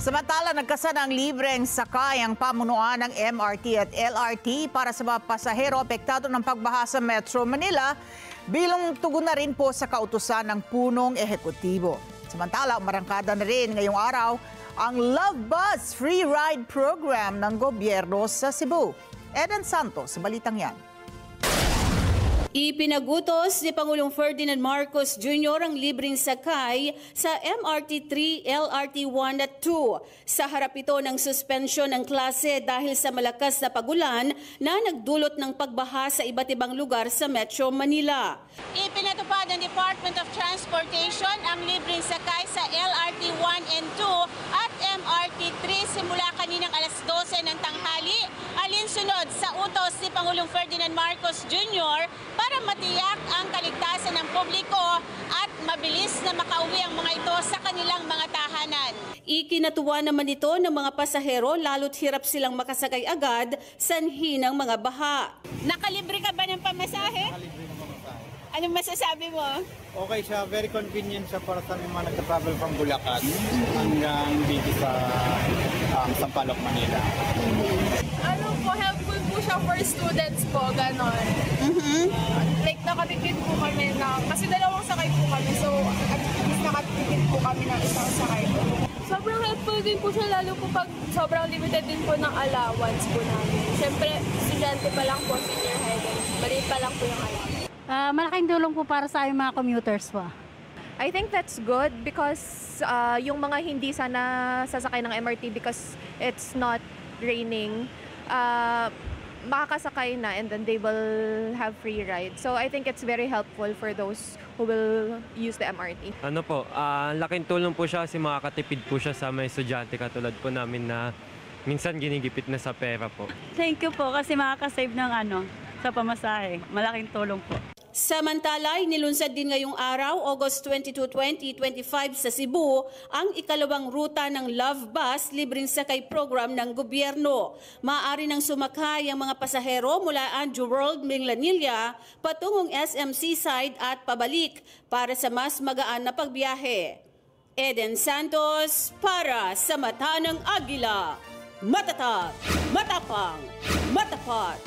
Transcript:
Samantala, nagkasa ng libreng sakay ang pamunuan ng MRT at LRT para sa mga pasahero apektado ng pagbaha sa Metro Manila bilang tugon na rin po sa kautusan ng punong ehekutibo. Samantala, umarangkada na rin ngayong araw ang Love Bus Free Ride Program ng gobyerno sa Cebu. Eden Santos, sa balitang yan. Ipinagutos ni Pangulong Ferdinand Marcos Jr. ang libreng sakay sa MRT 3, LRT 1 at 2. Sa harap ito ng suspensyon ng klase dahil sa malakas na pagulan na nagdulot ng pagbaha sa iba't ibang lugar sa Metro Manila. Ipinatupad ng Department of Transportation ang libreng sakay sa LRT 1 and 2 at MRT 3 simula kaninang alas 12 ng tanghali, alinsunod sa utos ni Pangulong Ferdinand Marcos Jr. para matiyak ang kaligtasan ng publiko at mabilis na makauwi ang mga ito sa kanilang mga tahanan. Ikinatuwa naman ito ng mga pasahero lalo't hirap silang makasakay agad sanhi ng mga baha. Nakalibre ka ba ng pamasahe? Nakalibre ng pamasahe. Anong masasabi mo? Okay siya, very convenient siya para sa mga nagka-travel from Bulacan hanggang dito sa Sampaloc, Manila. Ano po, helpful po siya for students po, ganon. Like, nakatipid po kami na, kasi dalawang sakay po kami, so at least nakatipid po kami ng isang sakay po. Sobrang helpful din po siya, lalo po pag sobrang limited din po ng allowance po namin. Siyempre, estudyante pa lang po, senior high, maliit pa lang po yung allowance. Malaking tulong po para sa aming mga commuters po. I think that's good because yung mga hindi sana sasakay ng MRT because it's not raining, makakasakay na and then they will have free ride. So I think it's very helpful for those who will use the MRT. Ano po, laking tulong po siya kasi makakatipid po siya sa mga estudyante katulad po namin na minsan ginigipit na sa pera po. Thank you po kasi makakasave ng sa pamasahe. Malaking tulong po. Samantala, nilunsad din ngayong araw, August 22, 2025 sa Cebu, ang ikalawang ruta ng Love Bus libreng sakay program ng gobyerno. Maaari nang sumakay ang mga pasahero mula Anju World, Minglanilla, patungong SM Seaside at pabalik para sa mas magaan na pagbiyahe. Eden Santos para sa Mata ng Agila. Matatag, matapang, matapat.